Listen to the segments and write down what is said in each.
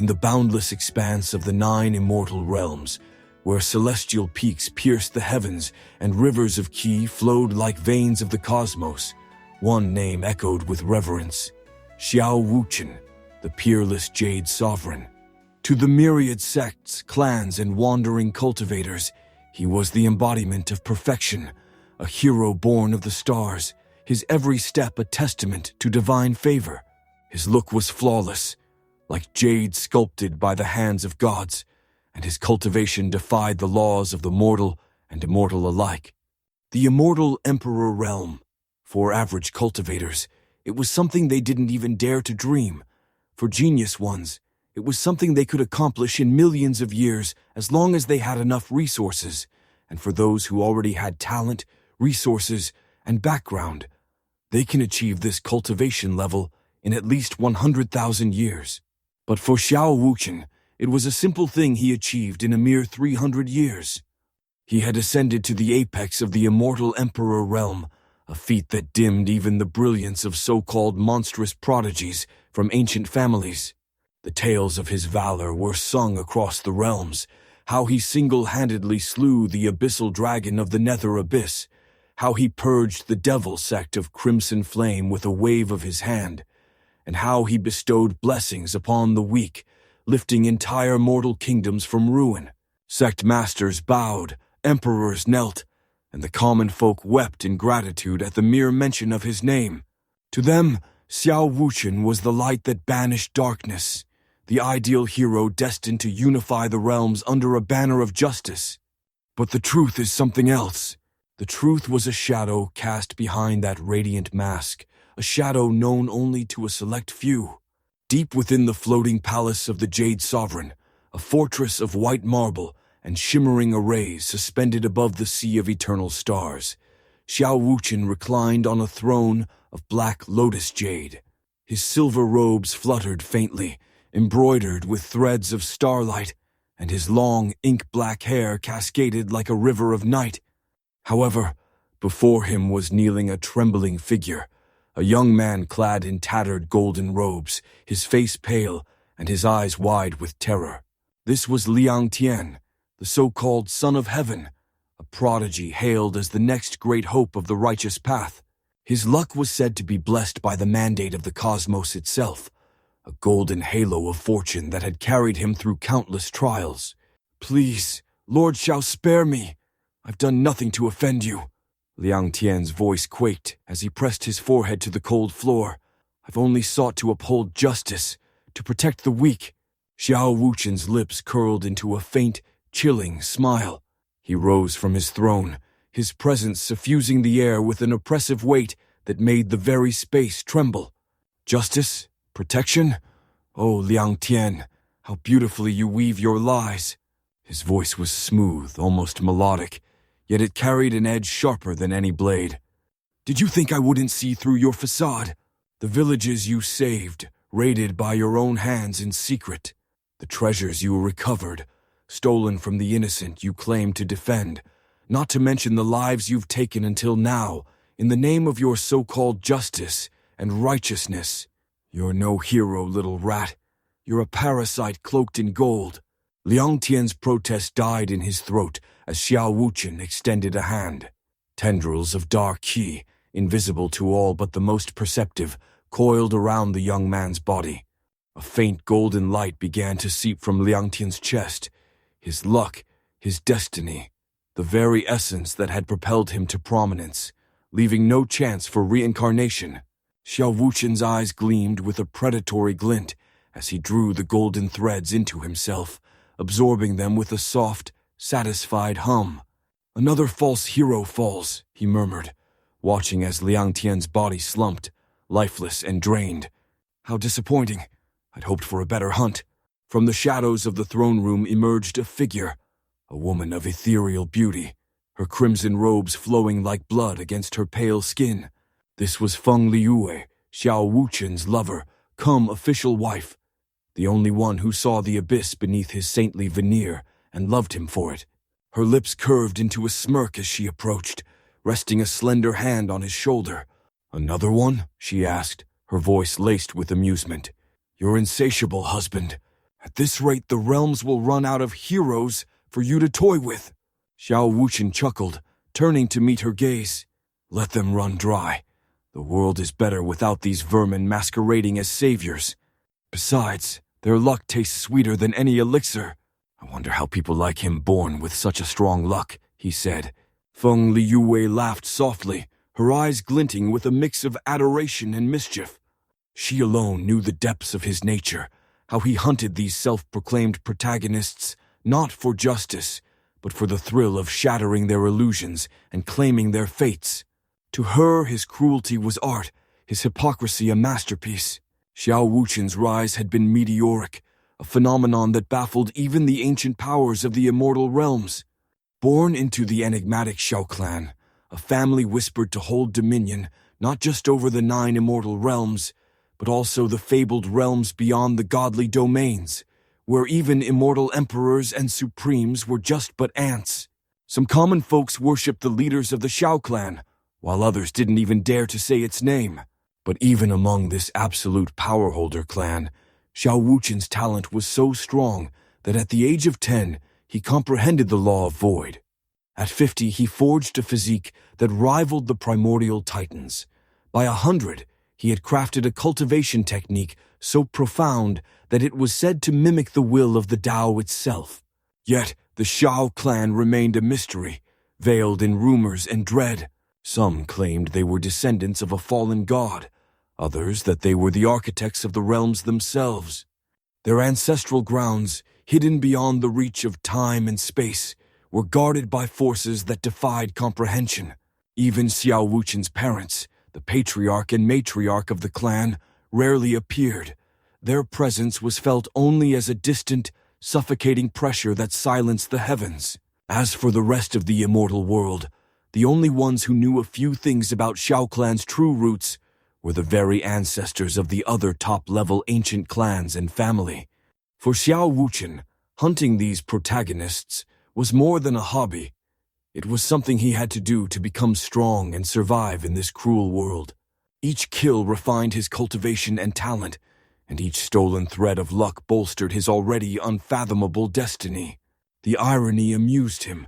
in the boundless expanse of the 9 immortal realms, where celestial peaks pierced the heavens and rivers of Qi flowed like veins of the cosmos, one name echoed with reverence: Xiao Wuchen, the Peerless Jade Sovereign. To the myriad sects, clans, and wandering cultivators, he was the embodiment of perfection, a hero born of the stars, his every step a testament to divine favor. His look was flawless, like jade sculpted by the hands of gods, and his cultivation defied the laws of the mortal and immortal alike. The immortal Emperor realm. For average cultivators, it was something they didn't even dare to dream. For genius ones, it was something they could accomplish in millions of years as long as they had enough resources. And for those who already had talent, resources, and background, they can achieve this cultivation level in at least 100,000 years. But for Xiao Wuchen, it was a simple thing he achieved in a mere 300 years. He had ascended to the apex of the immortal Emperor realm, a feat that dimmed even the brilliance of so-called monstrous prodigies from ancient families. The tales of his valor were sung across the realms, how he single-handedly slew the abyssal dragon of the nether abyss, how he purged the devil sect of crimson flame with a wave of his hand, and how he bestowed blessings upon the weak, lifting entire mortal kingdoms from ruin. Sect masters bowed, emperors knelt, and the common folk wept in gratitude at the mere mention of his name. To them, Xiao Wuchen was the light that banished darkness, the ideal hero destined to unify the realms under a banner of justice. But the truth is something else. The truth was a shadow cast behind that radiant mask, a shadow known only to a select few. Deep within the floating palace of the Jade Sovereign, a fortress of white marble and shimmering arrays suspended above the sea of eternal stars, Xiao Wuchen reclined on a throne of black lotus jade. His silver robes fluttered faintly, embroidered with threads of starlight, and his long, ink-black hair cascaded like a river of night. However, before him was kneeling a trembling figure, a young man clad in tattered golden robes, his face pale and his eyes wide with terror. This was Xianxia, the so-called Son of Heaven, a prodigy hailed as the next great hope of the righteous path. His luck was said to be blessed by the mandate of the cosmos itself, a golden halo of fortune that had carried him through countless trials. "Please, Lord Xiao, spare me. I've done nothing to offend you." Liang Tian's voice quaked as he pressed his forehead to the cold floor. "I've only sought to uphold justice, to protect the weak." Xiao Wuchen's lips curled into a faint, chilling smile. He rose from his throne, his presence suffusing the air with an oppressive weight that made the very space tremble. "Justice? Protection? Oh, Liang Tian, how beautifully you weave your lies." His voice was smooth, almost melodic, yet it carried an edge sharper than any blade. "Did you think I wouldn't see through your facade? The villages you saved, raided by your own hands in secret. The treasures you recovered, stolen from the innocent you claimed to defend, not to mention the lives you've taken until now, in the name of your so-called justice and righteousness. You're no hero, little rat. You're a parasite cloaked in gold." Liang Tian's protest died in his throat as Xiao Wuchen extended a hand. Tendrils of dark qi, invisible to all but the most perceptive, coiled around the young man's body. A faint golden light began to seep from Liang Tian's chest. His luck, his destiny, the very essence that had propelled him to prominence, leaving no chance for reincarnation. Xiao Wuchen's eyes gleamed with a predatory glint as he drew the golden threads into himself, absorbing them with a soft, satisfied hum. "Another false hero falls," he murmured, watching as Liang Tian's body slumped, lifeless and drained. "How disappointing. I'd hoped for a better hunt." From the shadows of the throne room emerged a figure, a woman of ethereal beauty, her crimson robes flowing like blood against her pale skin. This was Feng Liue, Xiao Wuchen's lover, come official wife, the only one who saw the abyss beneath his saintly veneer and loved him for it. Her lips curved into a smirk as she approached, resting a slender hand on his shoulder. "Another one?" she asked, her voice laced with amusement. "Your insatiable husband. At this rate, the realms will run out of heroes for you to toy with." Xiao Wuchen chuckled, turning to meet her gaze. "Let them run dry. The world is better without these vermin masquerading as saviors. Besides, their luck tastes sweeter than any elixir. I wonder how people like him born with such a strong luck," he said. Feng Liyue laughed softly, her eyes glinting with a mix of adoration and mischief. She alone knew the depths of his nature, how he hunted these self-proclaimed protagonists, not for justice, but for the thrill of shattering their illusions and claiming their fates. To her, his cruelty was art, his hypocrisy a masterpiece. Xiao Wuchen's rise had been meteoric, a phenomenon that baffled even the ancient powers of the immortal realms. Born into the enigmatic Xiao Clan, a family whispered to hold dominion not just over the 9 immortal realms, but also the fabled realms beyond the godly domains, where even immortal emperors and supremes were just but ants. Some common folks worshipped the leaders of the Xiao Clan, while others didn't even dare to say its name. But even among this absolute powerholder clan, Xiao Wuchen's talent was so strong that at the age of 10, he comprehended the law of void. At 50, he forged a physique that rivaled the primordial titans. By 100, he had crafted a cultivation technique so profound that it was said to mimic the will of the Tao itself. Yet, the Xiao clan remained a mystery, veiled in rumors and dread. Some claimed they were descendants of a fallen god, others that they were the architects of the realms themselves. Their ancestral grounds, hidden beyond the reach of time and space, were guarded by forces that defied comprehension. Even Xiao Wuchen's parents, the patriarch and matriarch of the clan, rarely appeared. Their presence was felt only as a distant, suffocating pressure that silenced the heavens. As for the rest of the immortal world, the only ones who knew a few things about Xiao Clan's true roots were the very ancestors of the other top-level ancient clans and family. For Xiao Wuchen, hunting these protagonists was more than a hobby. It was something he had to do to become strong and survive in this cruel world. Each kill refined his cultivation and talent, and each stolen thread of luck bolstered his already unfathomable destiny. The irony amused him.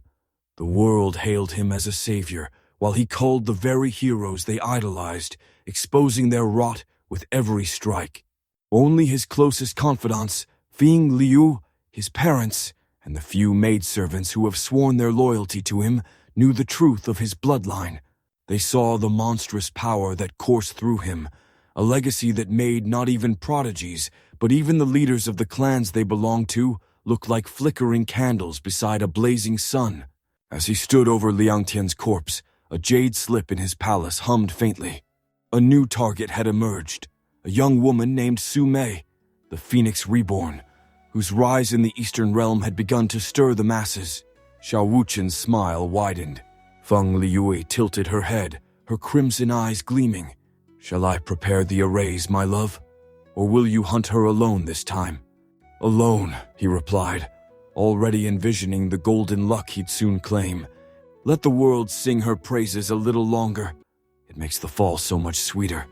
The world hailed him as a savior, while he culled the very heroes they idolized, exposing their rot with every strike. Only his closest confidants, Feng Liu, his parents, and the few maidservants who have sworn their loyalty to him, knew the truth of his bloodline. They saw the monstrous power that coursed through him, a legacy that made not even prodigies, but even the leaders of the clans they belonged to, look like flickering candles beside a blazing sun. As he stood over Liang Tian's corpse, a jade slip in his palace hummed faintly. A new target had emerged, a young woman named Su Mei, the Phoenix Reborn, whose rise in the Eastern Realm had begun to stir the masses. Xiao Wuchen's smile widened. Feng Liyue tilted her head, her crimson eyes gleaming. "Shall I prepare the arrays, my love? Or will you hunt her alone this time?" "Alone," he replied, already envisioning the golden luck he'd soon claim. "Let the world sing her praises a little longer. It makes the fall so much sweeter."